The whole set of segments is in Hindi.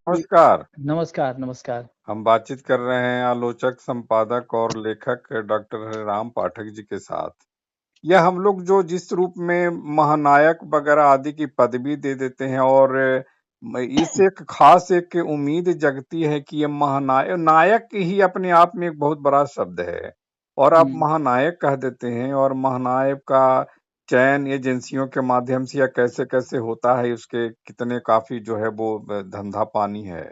नमस्कार। नमस्कार, नमस्कार। हम बातचीत कर रहे हैं आलोचक, संपादक और लेखक डॉक्टर हरिराम पाठक जी के साथ। यह हम लोग जो जिस रूप में महानायक वगैरह आदि की पदवी दे देते हैं और इस एक खास एक उम्मीद जगती है कि ये महानायक नायक ही अपने आप में एक बहुत बड़ा शब्द है और आप हुँ, महानायक कह देते हैं और महानायक का चयन एजेंसियों के माध्यम से या कैसे कैसे होता है उसके कितने काफी जो है वो धंधा पानी है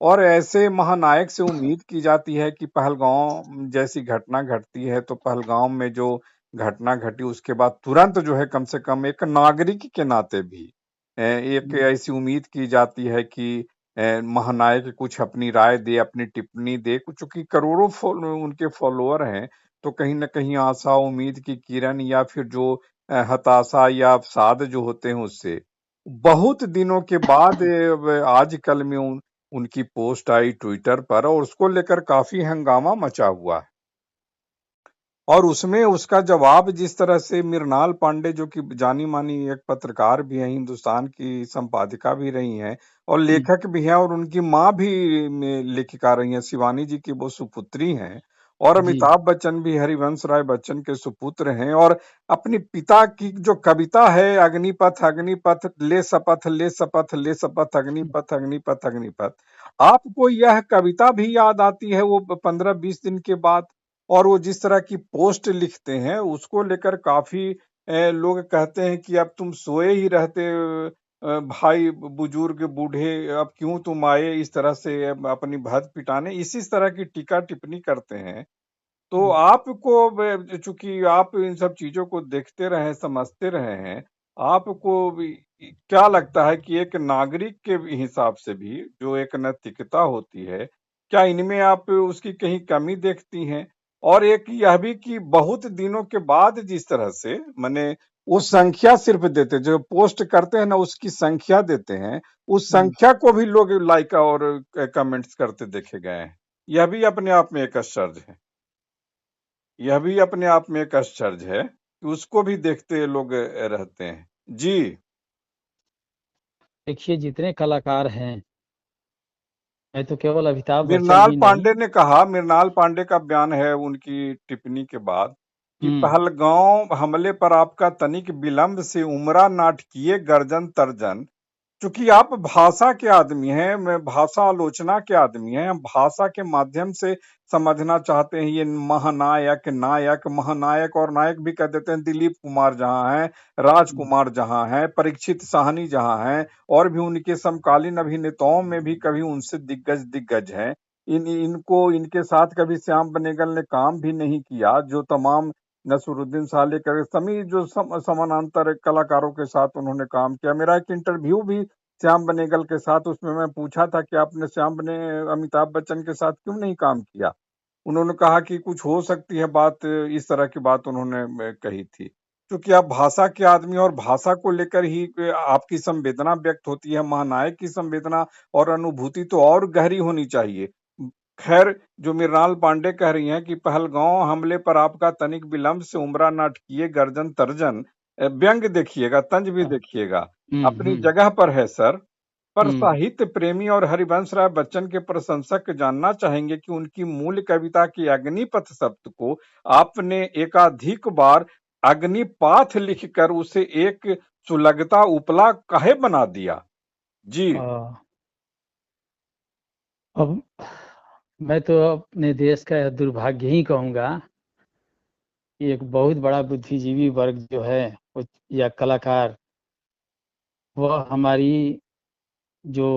और ऐसे महानायक से उम्मीद की जाती है कि पहलगाँव जैसी घटना घटती है तो पहलगाँव में जो घटना घटी उसके बाद तुरंत जो है कम से कम एक नागरिक के नाते भी एक हुँ, ऐसी उम्मीद की जाती है कि महानायक कुछ अपनी राय दे, अपनी टिप्पणी दे। चूंकि करोड़ों उनके फॉलोअर हैं तो कहीं न कहीं आशा उम्मीद की किरण या फिर जो हताशा या अवसाद जो होते हैं उससे बहुत दिनों के बाद आजकल में उनकी पोस्ट आई ट्विटर पर और उसको लेकर काफी हंगामा मचा हुआ है और उसमें उसका जवाब जिस तरह से मृणाल पांडे जो कि जानी मानी एक पत्रकार भी हैं, हिंदुस्तान की संपादिका भी रही हैं और हुँ, लेखक भी हैं और उनकी माँ भी लेखिका रही हैं, शिवानी जी की वो सुपुत्री हैं और जी। अमिताभ बच्चन भी हरिवंश राय बच्चन के सुपुत्र हैं और अपनी पिता की जो कविता है अग्निपथ अग्निपथ ले शपथ ले शपथ हुँ, अग्निपथ अग्निपथ अग्निपथ आपको यह कविता भी याद आती है वो 15-20 दिन के बाद और वो जिस तरह की पोस्ट लिखते हैं उसको लेकर काफी लोग कहते हैं कि अब तुम सोए ही रहते भाई बुजुर्ग बूढ़े अब क्यों तुम आए इस तरह से अपनी भद पिटाने इसी तरह की टीका टिप्पणी करते हैं तो हुँ, आपको चूंकि आप इन सब चीजों को देखते रहे समझते रहे हैं आपको क्या लगता है कि एक नागरिक के हिसाब से भी जो एक नैतिकता होती है क्या इनमें आप उसकी कहीं कमी देखती हैं और एक यह भी कि बहुत दिनों के बाद जिस तरह से माने वो संख्या सिर्फ देते जो पोस्ट करते हैं ना उसकी संख्या देते हैं उस हुँ। संख्या को भी लोग लाइक और कमेंट्स करते देखे गए हैं यह भी अपने आप में एक आश्चर्य है यह भी अपने आप में एक आश्चर्य है कि उसको भी देखते लोग रहते हैं जी देखिए जितने कलाकार हैं, मैं तो केवल अमिताभ बच्चन मृणाल ही नहीं। पांडे ने कहा मृणाल पांडे का बयान है उनकी टिप्पणी के बाद कि हुँ, पहलगांव हमले पर आपका तनिक विलंब से उमरा नाट किए गर्जन तर्जन चूंकि आप भाषा के आदमी हैं मैं भाषा आलोचना के आदमी हैं हम भाषा के माध्यम से समझना चाहते हैं ये महानायक नायक महानायक और नायक भी कह देते हैं दिलीप कुमार जहां हैं हुँ, राजकुमार जहां हैं परीक्षित साहनी जहां हैं और भी उनके समकालीन अभिनेताओं में भी कभी उनसे दिग्गज दिग्गज हैं इनको इनके साथ कभी श्याम बेनेगल ने काम भी नहीं किया जो तमाम नसरुद्दीन सालेकर सभी जो समानांतर कलाकारों के साथ उन्होंने काम किया मेरा एक इंटरव्यू भी श्याम बेनेगल के साथ उसमें मैं पूछा था कि आपने अमिताभ बच्चन के साथ क्यों नहीं काम किया उन्होंने कहा कि कुछ हो सकती है बात इस तरह की बात उन्होंने कही थी क्योंकि आप भाषा के आदमी और भाषा को लेकर ही आपकी संवेदना व्यक्त होती है महानायक की संवेदना और अनुभूति तो और गहरी होनी चाहिए खैर जो मृणाल पांडे कह रही हैं कि पहलगांव हमले पर आपका तनिक विलंब से उमरा न अटकिए गर्जन तर्जन व्यंग देखिएगा तंज भी हाँ, देखिएगा हुँ, अपनी हुँ, जगह पर है सर पर हुँ। साहित्य प्रेमी और हरिवंश राय बच्चन के प्रशंसक जानना चाहेंगे कि उनकी मूल कविता की अग्निपथ शब्द को आपने एकाधिक बार अग्निपाथ लिखकर उसे एक सुलगता उपला काहे बना दिया जी अ, अब मैं तो अपने देश का यह दुर्भाग्य ही कहूँगा कि एक बहुत बड़ा बुद्धिजीवी वर्ग जो है वो या कलाकार, वह हमारी जो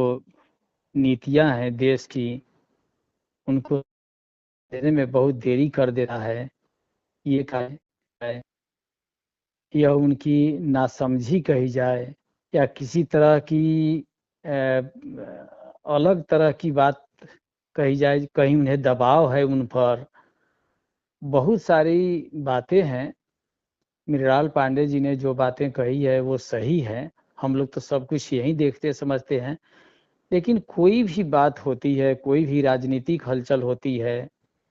नीतियाँ हैं देश की, उनको देने में बहुत देरी कर दे रहा है। ये कारण है, यह उनकी नासमझी कही जाए या किसी तरह की अलग तरह की बात कही जाए, कहीं उन्हें दबाव है उन पर। बहुत सारी बातें हैं, मृणाल पांडे जी ने जो बातें कही है वो सही है। हम लोग तो सब कुछ यही देखते समझते हैं, लेकिन कोई भी बात होती है, कोई भी राजनीतिक हलचल होती है,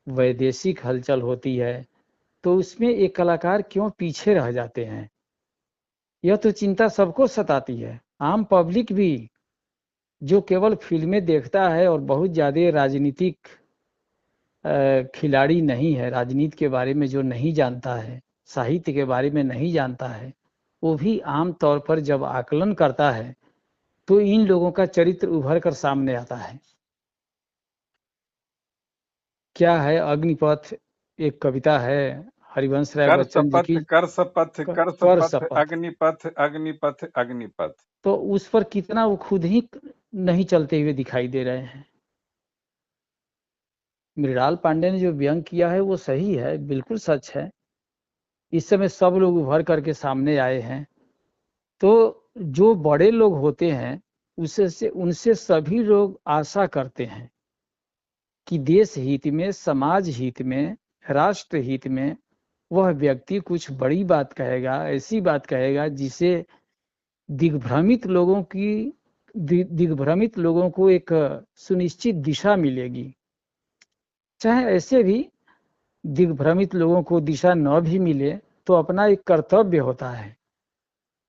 वैदेशिक हलचल होती है, तो उसमें एक कलाकार क्यों पीछे रह जाते हैं? यह तो चिंता सबको सताती है, आम पब्लिक भी। जो केवल फिल्में देखता है और बहुत ज़्यादा राजनीतिक खिलाड़ी नहीं है, राजनीति के बारे में जो नहीं जानता है, साहित्य के बारे में नहीं जानता है, वो भी आम तौर पर जब आकलन करता है तो इन लोगों का चरित्र उभर कर सामने आता है। क्या है अग्निपथ, एक कविता है हरिवंश राय कर बच्चन जी शपथ की, कर शपथ कर कर शपथ शपथ। अग्निपथ अग्निपथ अग्निपथ। तो उस पर कितना वो खुद ही नहीं चलते हुए दिखाई दे रहे हैं। मृणाल पांडे ने जो व्यंग किया है वो सही है, बिल्कुल सच है। इस समय सब लोग उभर करके सामने आए हैं, तो जो बड़े लोग होते हैं उससे उनसे सभी लोग आशा करते हैं कि देश हित में, समाज हित में, राष्ट्र हित में वह व्यक्ति कुछ बड़ी बात कहेगा, ऐसी बात कहेगा जिसे दिग्भ्रमित लोगों की दिग्भ्रमित लोगों को एक सुनिश्चित दिशा मिलेगी। चाहे ऐसे भी दिग्भ्रमित लोगों को दिशा न भी मिले तो अपना एक कर्तव्य होता है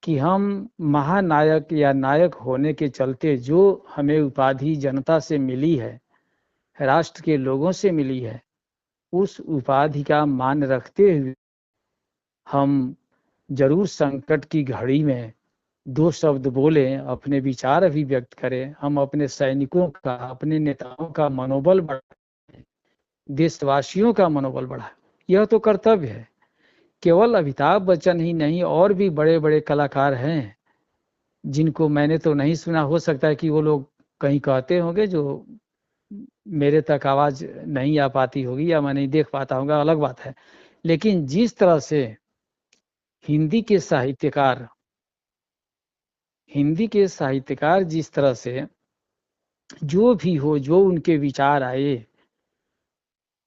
कि हम महानायक या नायक होने के चलते जो हमें उपाधि जनता से मिली है, राष्ट्र के लोगों से मिली है, उस उपाधि का मान रखते हुए हम जरूर संकट की घड़ी में दो शब्द बोलें, अपने विचार अभिव्यक्त करें। हम अपने सैनिकों का, अपने नेताओं का मनोबल बढ़ाएं, देशवासियों का मनोबल बढ़ाएं, यह तो कर्तव्य है। केवल अमिताभ बच्चन ही नहीं, और भी बड़े बड़े कलाकार हैं जिनको मैंने तो नहीं सुना, हो सकता है कि वो लोग कहीं कहते होंगे जो मेरे तक आवाज नहीं आ पाती होगी या मैं नहीं देख पाता होगा, अलग बात है। लेकिन जिस तरह से हिंदी के साहित्यकार जिस तरह से जो भी हो, जो उनके विचार आए,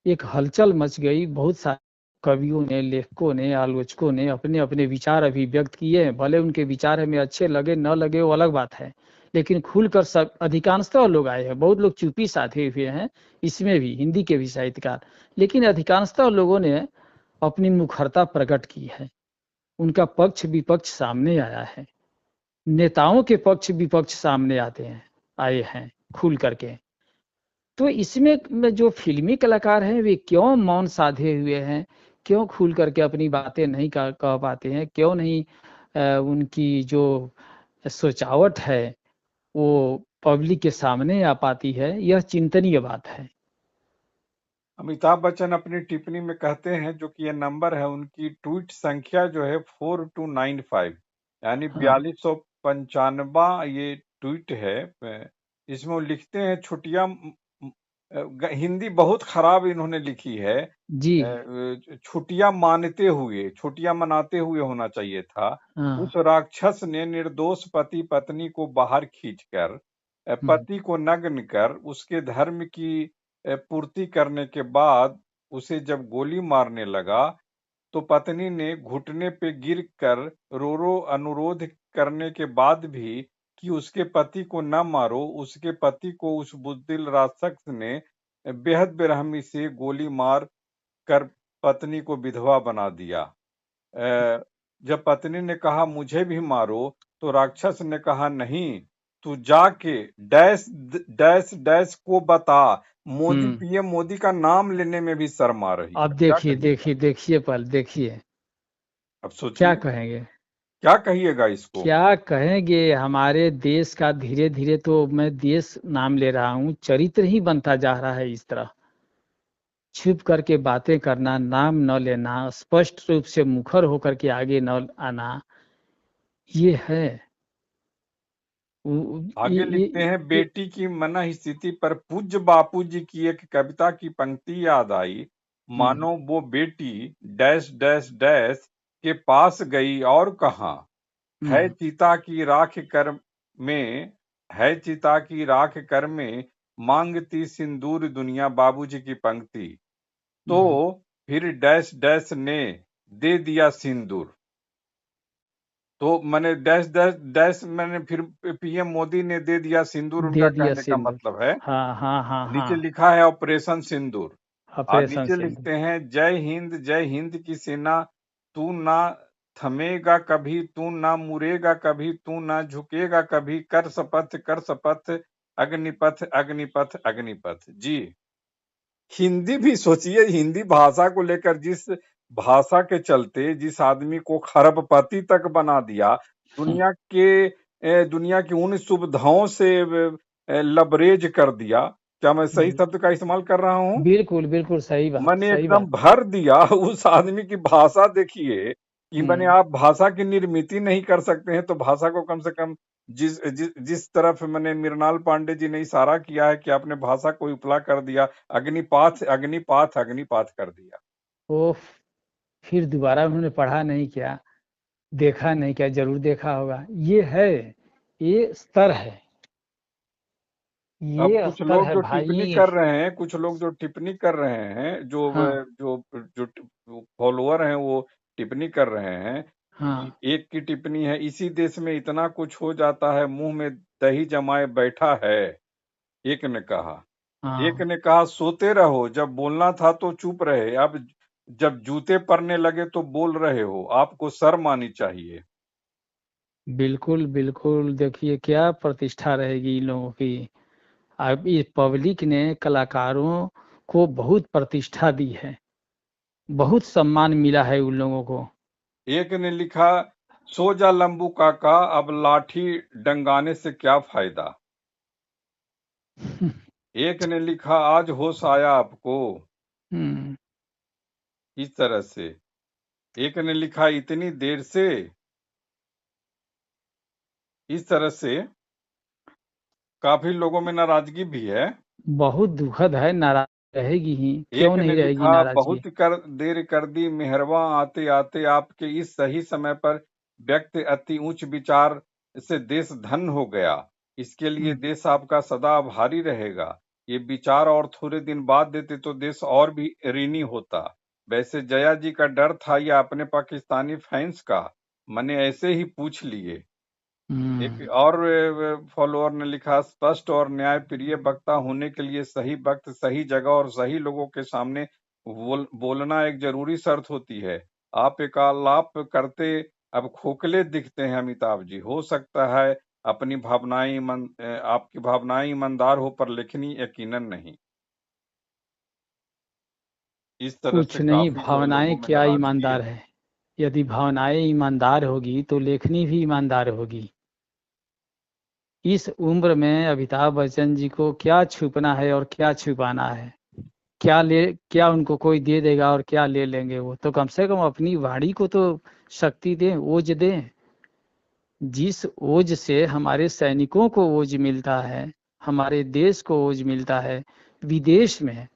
एक हलचल मच गई। बहुत सारे कवियों ने, लेखकों ने, आलोचकों ने अपने अपने विचार अभिव्यक्त किए हैं। भले उनके विचार हमें अच्छे लगे न लगे वो अलग बात है, लेकिन खुलकर सब अधिकांशतः लोग आए हैं। बहुत लोग चुप्पी साधे हुए हैं, इसमें भी हिंदी के भी साहित्यकार, लेकिन अधिकांशतः लोगों ने अपनी मुखरता प्रकट की है। उनका पक्ष विपक्ष सामने आया है, नेताओं के पक्ष विपक्ष सामने आए हैं खुल करके। तो इसमें जो फिल्मी कलाकार हैं वे क्यों मौन साधे हुए हैं, क्यों खुल करके अपनी बातें नहीं कह पाते हैं, क्यों नहीं उनकी जो सोचावट है वो पब्लिक के सामने आ पाती है, यह चिंतनीय बात है। अमिताभ बच्चन अपनी टिप्पणी में कहते हैं, जो कि ये नंबर है उनकी ट्वीट संख्या जो है 4295, यानी हाँ 4295 ये ट्वीट है। इसमें वो लिखते हैं छुट्टियां, हिंदी बहुत खराब इन्होंने लिखी है। जी। छुट्टियां मानते हुए, छुट्टियां मनाते हुए होना चाहिए था। हाँ। उस राक्षस ने निर्दोष पति पत्नी को बाहर खींचकर, पति को नग्न कर, उसके धर्म की पूर्ति करने के बाद उसे जब गोली मारने लगा तो पत्नी ने घुटने पे गिरकर रो रो अनुरोध करने के बाद भी कि उसके पति को न मारो, उसके पति को उस बुज़दिल राक्षस ने बेहद बेरहमी से गोली मार कर पत्नी को विधवा बना दिया। जब पत्नी ने कहा मुझे भी मारो, तो राक्षस ने कहा नहीं, तू जाके डैश डैश डैश को बता। मोदी, पीएम मोदी का नाम लेने में भी शर्म आ रही अब है। क्या देखिए कहिएगा? देखिए देखिए पल देखिए, अब क्या सोचिए, कहेंगे, क्या कहिएगा इसको? क्या कहेंगे। हमारे देश का धीरे धीरे, तो मैं देश नाम ले रहा हूँ, चरित्र ही बनता जा रहा है इस तरह। छुप करके बातें करना, नाम न लेना, स्पष्ट रूप से मुखर होकर के आगे न आना, ये है। आगे लिखते हैं, ये, बेटी की मनः स्थिति पर पूज्य बापू जी की एक कविता की पंक्ति याद आई। मानो वो बेटी डैश डैश डैश के पास गई और कहा, है चिता की राख कर में, है चिता की राख कर में, मांगती सिंदूर दुनिया, बाबूजी की पंक्ति। तो फिर डैश डैश ने दे दिया सिंदूर। तो मैंने डैश डैश डैश मैंने फिर पीएम मोदी ने दे दिया सिंदूर, उनका दे दिया कहने का सिंदूर। मतलब है। हाँ हाँ हाँ नीचे हाँ। लिखा है ऑपरेशन सिंदूर। और ऑपरेशन नीचे सिंदूर। लिखते हैं, जय हिंद की सेना, तू ना थमेगा कभी, तू ना मुड़ेगा कभी, तू ना झुकेगा कभी, कर शपथ अग्निपथ अग्निपथ अग्निपथ। जी, हिंदी भी सोचिए, हिंदी भाषा को लेकर जिस भाषा के चलते जिस आदमी को खरबपति तक बना दिया, दुनिया की उन सुविधाओं से लबरेज कर दिया। क्या मैं सही शब्द का इस्तेमाल कर रहा हूँ? बिल्कुल बिल्कुल सही बात, मैंने सही एकदम बात। भर दिया। उस आदमी की भाषा देखिए कि मैंने, आप भाषा की निर्मिति नहीं कर सकते हैं तो भाषा को कम से कम जिस तरफ मैंने मृणाल पांडे जी ने इशारा किया है कि आपने भाषा को उपला कर दिया, अग्निपाथ अग्निपाथ अग्निपाथ कर दिया। वो फिर दोबारा उन्होंने पढ़ा नहीं क्या, देखा नहीं क्या? जरूर देखा होगा। ये है, ये स्तर है, अब ये कुछ स्तर लोग है जो टिप्पणी भाई। कर रहे हैं, कुछ लोग जो टिप्पणी कर रहे हैं, जो हाँ जो जो फॉलोअर हैं, वो टिप्पणी कर रहे हैं कि हाँ एक की टिप्पणी है, इसी देश में इतना कुछ हो जाता है, मुंह में दही जमाए बैठा है। एक ने कहा, एक हाँ, ने कहा सोते रहो, जब बोलना था तो चुप रहे, अब जब जूते पड़ने लगे तो बोल रहे हो, आपको शर्म आनी चाहिए। बिल्कुल बिल्कुल। देखिए क्या प्रतिष्ठा रहेगी इन लोगों की। अब इस पब्लिक ने कलाकारों को बहुत प्रतिष्ठा दी है, बहुत सम्मान मिला है उन लोगों को। एक ने लिखा, सो जा लंबू काका, अब लाठी डंगाने से क्या फायदा। एक ने लिखा, आज होश आया आपको। हम्म, इस तरह से एक ने लिखा, इतनी देर से। इस तरह से काफी लोगों में नाराजगी भी है। बहुत दुखद है, नाराज रहेगी ही, क्यों एक ने नहीं रहेगी लिखा, नाराजगी। बहुत कर देर कर दी मेहरबा, आते आते आपके इस सही समय पर व्यक्ति अति उच्च विचार से देश धन हो गया। इसके लिए देश आपका सदा आभारी रहेगा। ये विचार और थोड़े दिन बाद देते तो देश और भी ऋणी होता। वैसे जया जी का डर था या अपने पाकिस्तानी फैंस का, मैंने ऐसे ही पूछ लिए। एक और फॉलोअर ने लिखा, स्पष्ट और न्याय प्रिय वक्ता होने के लिए सही वक्त, सही जगह और सही लोगों के सामने बोलना एक जरूरी शर्त होती है। आप एकालाप करते अब खोखले दिखते हैं अमिताभ जी। हो सकता है आपकी भावनाएं ईमानदार हो, पर लेखनी यकीनन नहीं। इस तरह कुछ से नहीं, काफी जो है भावनाएं लोगों में क्या नाराजगी ईमानदार है। है। यदि भावनाएं ईमानदार होगी तो लेखनी भी ईमानदार होगी। इस उम्र में अमिताभ बच्चन जी को क्या छुपना है और क्या छुपाना है? क्या उनको कोई दे देगा और क्या ले लेंगे? वो तो कम से कम अपनी वाणी को तो शक्ति दें, ओज दें। जिस ओज से हमारे सैनिकों को ओज मिलता है, हमारे देश को ओज मिलता है विदेश में।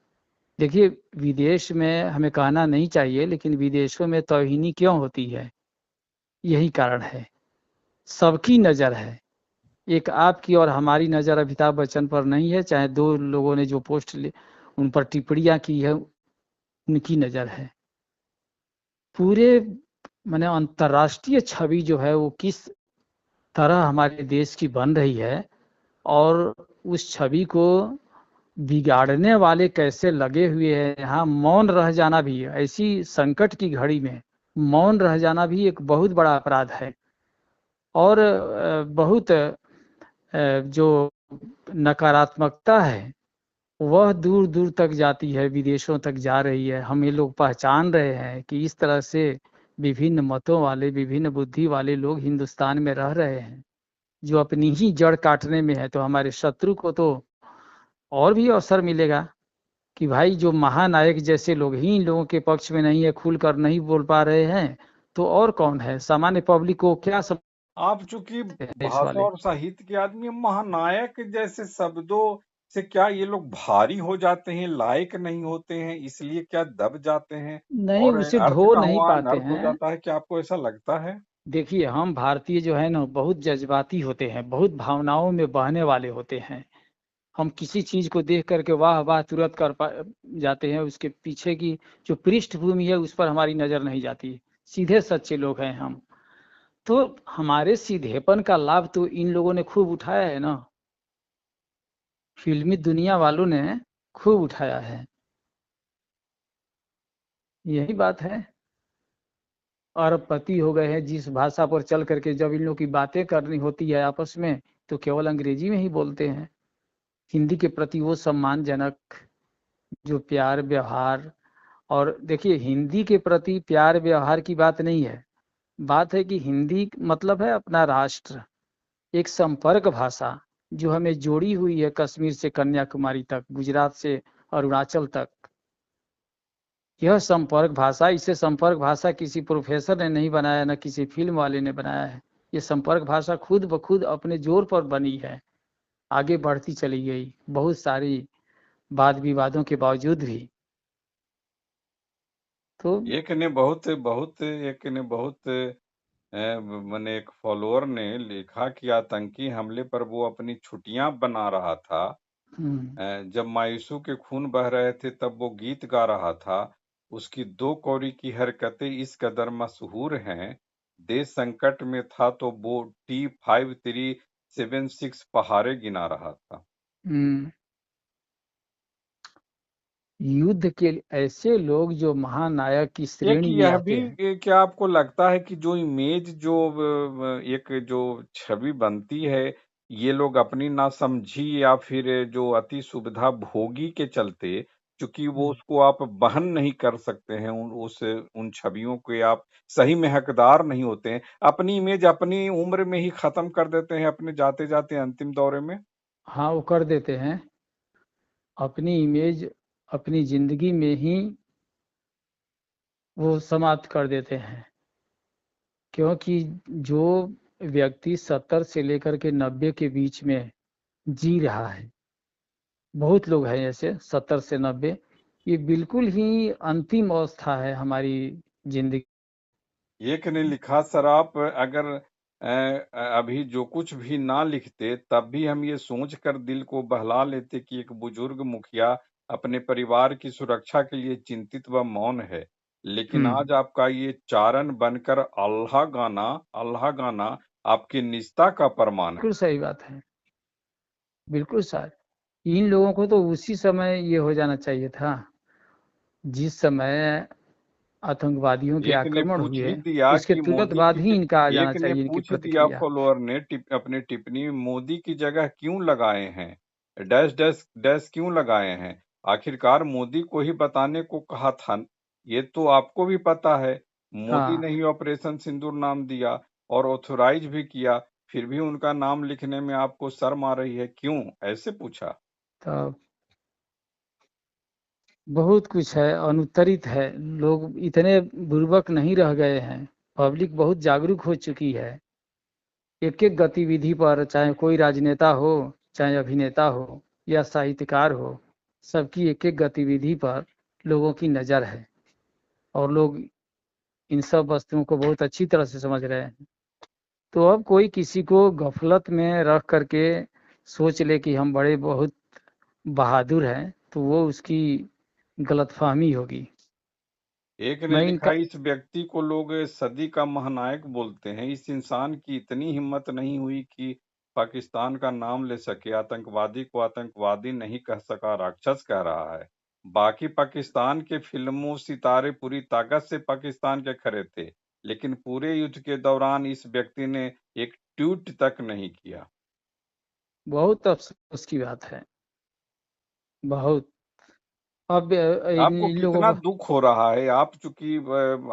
देखिए, विदेश में हमें कहना नहीं चाहिए, लेकिन विदेशों में तौहीनी क्यों होती है? यही कारण है। सबकी नज़र है, एक आपकी और हमारी नज़र अमिताभ बच्चन पर नहीं है। चाहे दो लोगों ने जो उन पर टिप्पणियां की है, उनकी नज़र है। पूरे माने अंतर्राष्ट्रीय छवि जो है वो किस तरह हमारे देश की बन रही है, और उस छवि को बिगाड़ने वाले कैसे लगे हुए हैं। यहाँ मौन रह जाना भी, ऐसी संकट की घड़ी में मौन रह जाना भी एक बहुत बड़ा अपराध है। और बहुत जो नकारात्मकता है वह दूर दूर तक जाती है, विदेशों तक जा रही है। हम ये लोग पहचान रहे हैं कि इस तरह से विभिन्न मतों वाले, विभिन्न बुद्धि वाले लोग हिंदुस्तान में रह रहे हैं, जो अपनी ही जड़ काटने में है। तो हमारे शत्रु को तो और भी अवसर मिलेगा कि भाई, जो महानायक जैसे लोग ही इन लोगों के पक्ष में नहीं है, खुलकर नहीं बोल पा रहे हैं, तो और कौन है? सामान्य पब्लिक को क्या आप चूंकि समझते हैं देश भाषा वाले? और साहित्य के आदमी, महानायक जैसे शब्दों से क्या ये लोग भारी हो जाते हैं, लायक नहीं होते हैं, इसलिए क्या दब जाते हैं नहीं, और उसे अर्थ ढो का नहीं हुआ पाते अनर्थ हो हैं। जाता है? क्या आपको ऐसा लगता है? देखिए, हम भारतीय जो है ना, बहुत जज्बाती होते हैं, बहुत भावनाओं में बहने वाले होते हैं। हम किसी चीज को देख करके वाह वाह तुरंत जाते हैं, उसके पीछे की जो पृष्ठभूमि है उस पर हमारी नजर नहीं जाती। सीधे सच्चे लोग हैं हम। तो हमारे सीधेपन का लाभ तो इन लोगों ने खूब उठाया है ना, फिल्मी दुनिया वालों ने खूब उठाया है। यही बात है। अरबपति हो गए हैं, जिस भाषा पर चल करके जब इन लोग की बातें करनी होती है आपस में, तो केवल अंग्रेजी में ही बोलते हैं। हिंदी के प्रति वो सम्मानजनक जो प्यार व्यवहार, और देखिए हिंदी के प्रति प्यार व्यवहार की बात नहीं है, बात है कि हिंदी मतलब है अपना राष्ट्र, एक संपर्क भाषा जो हमें जोड़ी हुई है कश्मीर से कन्याकुमारी तक, गुजरात से अरुणाचल तक। यह संपर्क भाषा, इसे संपर्क भाषा किसी प्रोफेसर ने नहीं बनाया, न किसी फिल्म वाले ने बनाया है। ये संपर्क भाषा खुद ब खुद अपने जोर पर बनी है, आगे बढ़ती चली गई बहुत सारी वाद विवादों के बावजूद भी। तो एक ने बहुत मैंने एक फॉलोअर ने लिखा कि आतंकी हमले पर वो अपनी छुट्टियां बना रहा था। जब मायूसों के खून बह रहे थे तब वो गीत गा रहा था। उसकी दो कौड़ी की हरकतें इस कदर मशहूर हैं। देश संकट में था तो वो T5376 पहाड़े गिना रहा था। युद्ध के ऐसे लोग जो महानायक की एक श्रेणी में यह भी आते हैं। क्या आपको लगता है कि जो इमेज जो एक जो छवि बनती है, ये लोग अपनी नासमझी या फिर जो अति सुविधा भोगी के चलते, क्योंकि वो उसको आप बहन नहीं कर सकते हैं, उन छवियों के आप सही में हकदार नहीं होते हैं, अपनी इमेज अपनी उम्र में ही खत्म कर देते हैं, अपने जाते जाते अंतिम दौरे में। हाँ, वो कर देते हैं अपनी इमेज, अपनी जिंदगी में ही वो समाप्त कर देते हैं। क्योंकि जो व्यक्ति 70 से लेकर के 90 के बीच में जी रहा है, बहुत लोग हैं ऐसे 70 से 90, ये बिल्कुल ही अंतिम अवस्था है हमारी जिंदगी। एक ने लिखा, सर आप अगर अभी जो कुछ भी ना लिखते तब भी हम ये सोचकर दिल को बहला लेते कि एक बुजुर्ग मुखिया अपने परिवार की सुरक्षा के लिए चिंतित व मौन है। लेकिन आज आपका ये चारण बनकर अल्लाह गाना आपकी निजता का प्रमाण है। बिल्कुल सही बात है, बिल्कुल सही। इन लोगों को तो उसी समय ये हो जाना चाहिए था जिस समय आतंकवादियों के एक ने आक्रमण पूछ हुए, ही दिया उसके कि तुरंत बाद ही इनका आ जाना एक ने चाहिए, इनकी पूछ ही दिया प्रतिक्रिया। फॉलोअर ने अपने टिप्पणी में, मोदी की जगह क्यों लगाए हैं, डैश डैश डैश क्यों लगाए हैं, आखिरकार मोदी को ही बताने को कहा था। ये तो आपको भी पता है, मोदी हाँ, ने ही ऑपरेशन सिंदूर नाम दिया और ऑथोराइज भी किया, फिर भी उनका नाम लिखने में आपको शर्म आ रही है, क्यों? ऐसे पूछा। तो बहुत कुछ है, अनुत्तरित है। लोग इतने बुर्बक नहीं रह गए हैं, पब्लिक बहुत जागरूक हो चुकी है। एक एक गतिविधि पर, चाहे कोई राजनेता हो, चाहे अभिनेता हो या साहित्यकार हो, सबकी एक एक गतिविधि पर लोगों की नज़र है, और लोग इन सब वस्तुओं को बहुत अच्छी तरह से समझ रहे हैं। तो अब कोई किसी को गफलत में रख करके सोच ले कि हम बड़े बहुत बहादुर हैं, तो वो उसकी गलतफहमी होगी। एक ने मैं लिखा, इनका इस व्यक्ति को लोग सदी का महानायक बोलते हैं। इस इंसान की इतनी हिम्मत नहीं हुई कि पाकिस्तान का नाम ले सके। आतंकवादी को आतंकवादी नहीं कह सका, राक्षस कह रहा है। बाकी पाकिस्तान के फिल्मों सितारे पूरी ताकत से पाकिस्तान के खड़े थे, लेकिन पूरे युद्ध के दौरान इस व्यक्ति ने एक ट्वीट तक नहीं किया। बहुत अफसोस की बात है, बहुत। अब इन आपको इन लोगों कितना को, दुख हो रहा है? आप चूंकि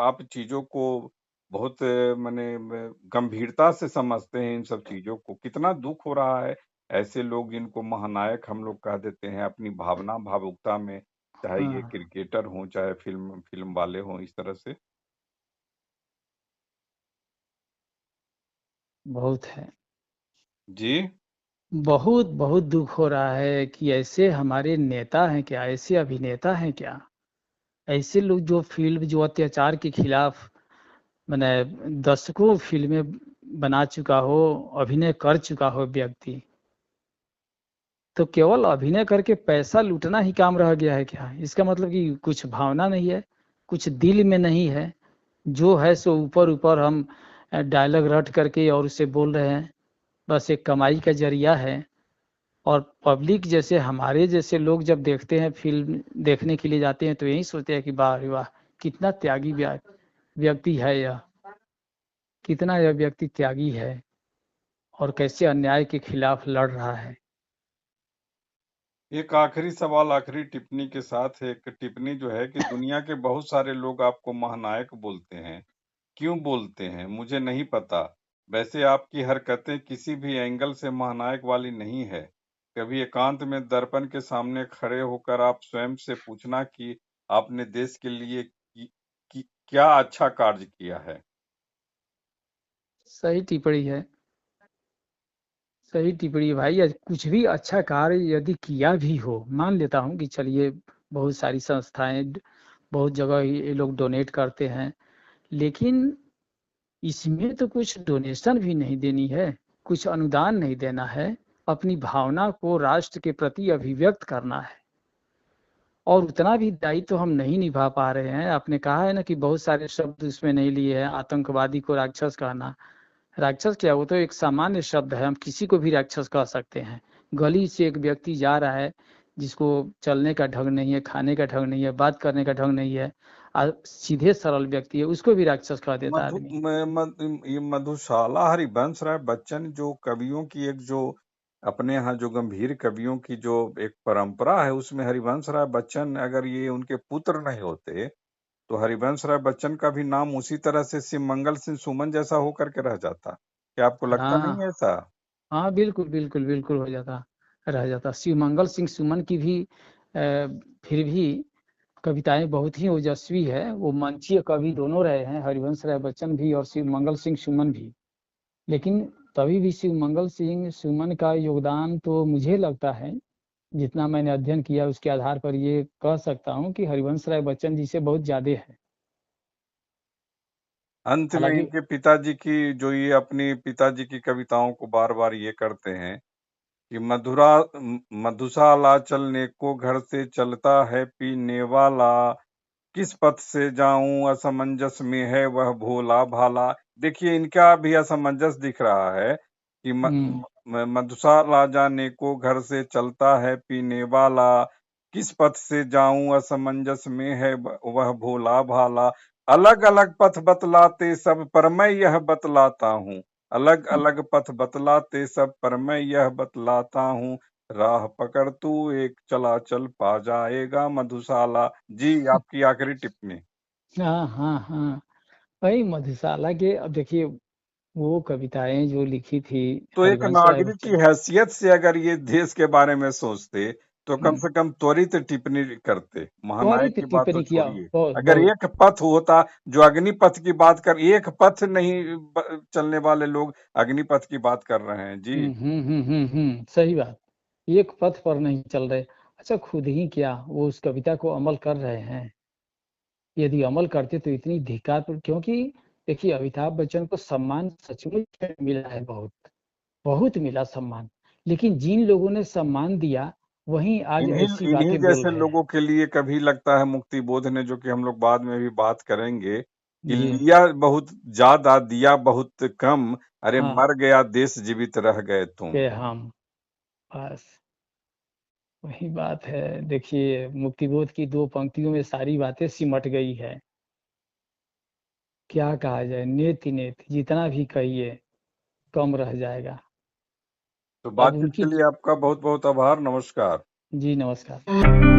आप चीजों को बहुत माने गंभीरता से समझते हैं, इन सब चीजों को कितना दुख हो रहा है? ऐसे लोग, इनको महानायक हम लोग कह देते हैं अपनी भावना भावुकता में, चाहे ये हाँ, क्रिकेटर हों चाहे फिल्म फिल्म वाले हों, इस तरह से। बहुत है, जी। बहुत बहुत दुख हो रहा है कि ऐसे हमारे नेता हैं क्या, ऐसे अभिनेता हैं क्या, ऐसे लोग जो फिल्म, जो अत्याचार के खिलाफ मैंने दशकों फिल्में बना चुका हो, अभिनय कर चुका हो व्यक्ति, तो केवल अभिनय करके पैसा लूटना ही काम रह गया है क्या? इसका मतलब कि कुछ भावना नहीं है, कुछ दिल में नहीं है, जो है सो ऊपर ऊपर हम डायलॉग रट करके और उसे बोल रहे हैं, बस एक कमाई का जरिया है। और पब्लिक जैसे हमारे जैसे लोग जब देखते हैं, फिल्म देखने के लिए जाते हैं, तो यही सोचते हैं कि वाह रे वाह, कितना त्यागी व्यक्ति है यह, कितना यह व्यक्ति त्यागी है और कैसे अन्याय के खिलाफ लड़ रहा है। एक आखिरी सवाल, आखिरी टिप्पणी के साथ एक टिप्पणी जो है कि दुनिया के बहुत सारे लोग आपको महानायक बोलते हैं। क्यों बोलते हैं मुझे नहीं पता। वैसे आपकी हरकतें किसी भी एंगल से महानायक वाली नहीं है। कभी एकांत में दर्पण के सामने खड़े होकर आप स्वयं से पूछना कि आपने देश के लिए क्या अच्छा कार्य किया है। सही टिप्पणी है, सही टिप्पणी है भाई। कुछ भी अच्छा कार्य यदि किया भी हो, मान लेता हूँ कि चलिए बहुत सारी संस्थाएं, बहुत जगह ये लोग डोनेट करते हैं, लेकिन इसमें तो कुछ डोनेशन भी नहीं देनी है, कुछ अनुदान नहीं देना है, अपनी भावना को राष्ट्र के प्रति अभिव्यक्त करना है। और उतना भी दायित्व तो हम नहीं निभा पा रहे हैं। आपने कहा है ना कि बहुत सारे शब्द उसमें नहीं लिए हैं, आतंकवादी को राक्षस कहना। राक्षस क्या, वो तो एक सामान्य शब्द है, हम किसी को भी राक्षस कह सकते हैं। गली से एक व्यक्ति जा रहा है जिसको चलने का ढंग नहीं है, खाने का ढंग नहीं है, बात करने का ढंग नहीं है, सीधे सरल व्यक्ति है, उसको भी राक्षस कह देता मधु आदमी। ये मधुशाला हरिवंश राय बच्चन जो कवियों की एक जो अपने यहाँ जो गंभीर कवियों की जो एक परंपरा है, उसमें हरिवंश राय बच्चन अगर ये उनके पुत्र नहीं होते तो हरिवंश राय बच्चन का भी नाम उसी तरह से शिव मंगल सिंह सुमन जैसा होकर के रह जाता। क्या आपको लगता नहीं है हाँ ऐसा? हाँ, बिल्कुल बिल्कुल बिल्कुल हो जाता, रह जाता। शिवमंगल सिंह सुमन की भी फिर भी कविताएं बहुत ही ओजस्वी है। वो मंचीय कवि दोनों रहे हैं, हरिवंश राय बच्चन भी और शिवमंगल सिंह सुमन भी। लेकिन तभी भी शिवमंगल सिंह सुमन का योगदान तो मुझे लगता है, जितना मैंने अध्ययन किया उसके आधार पर ये कह सकता हूँ कि हरिवंश राय बच्चन जी से बहुत ज्यादा है। अंत में हालांकि इनके पिताजी की जो ये अपनी पिताजी की कविताओं को बार बार ये करते हैं कि मधुशाला चलने को घर से चलता है पीने वाला, किस पथ से जाऊं असमंजस में है वह भोला भाला। देखिए इनका भी असमंजस दिख रहा है कि मधुशाला जाने को घर से चलता है पीने वाला, किस पथ से जाऊं असमंजस में है वह भोला भाला। अलग अलग पथ बतलाते सब पर मैं यह बतलाता हूँ, अलग अलग पथ बतलाते सब पर मैं यह बतलाता हूँ, राह पकड़ तू एक चला चल पा जाएगा मधुशाला। जी आपकी आखिरी टिप्पणी। हाँ हाँ हाँ, वही मधुशाला के। अब देखिए वो कविताएं जो लिखी थी तो एक हरिवंश राय नागरिक की बच्चन। हैसियत से अगर ये देश के बारे में सोचते तो कम से कम त्वरित टिप्पणी करते। महानायक त्वरित की बात तो टिप्पणी किया, छोड़िए, बहुत अगर बहुत। एक पथ होता जो अग्निपथ की बात कर, एक पथ नहीं चलने वाले लोग अग्निपथ की बात कर रहे हैं। जी सही बात। एक पथ पर नहीं चल रहे। अच्छा, खुद ही क्या वो उस कविता को अमल कर रहे हैं? यदि अमल करते तो इतनी धिक्कार पर, क्योंकि देखिए अमिताभ बच्चन को सम्मान सचमुच में मिला है, बहुत बहुत मिला सम्मान। लेकिन जिन लोगों ने सम्मान दिया, वहीं आज इन्हीं ऐसी इन्हीं बातें बोल जैसे रहे हैं। लोगों के लिए कभी लगता है मुक्ति बोध ने, जो कि हम लोग बाद में भी बात करेंगे, कि जी लिया बहुत ज्यादा दिया बहुत कम, अरे हाँ, मर गया देश जीवित रह गए तुम। के हम, बस वही बात है। देखिए मुक्तिबोध की दो पंक्तियों में सारी बातें सिमट गई है। क्या कहा जाए, नेति नेति जितना भी कहिए कम रह जाएगा। तो अब बातचीत उनकी, के लिए आपका बहुत बहुत आभार। नमस्कार। जी नमस्कार।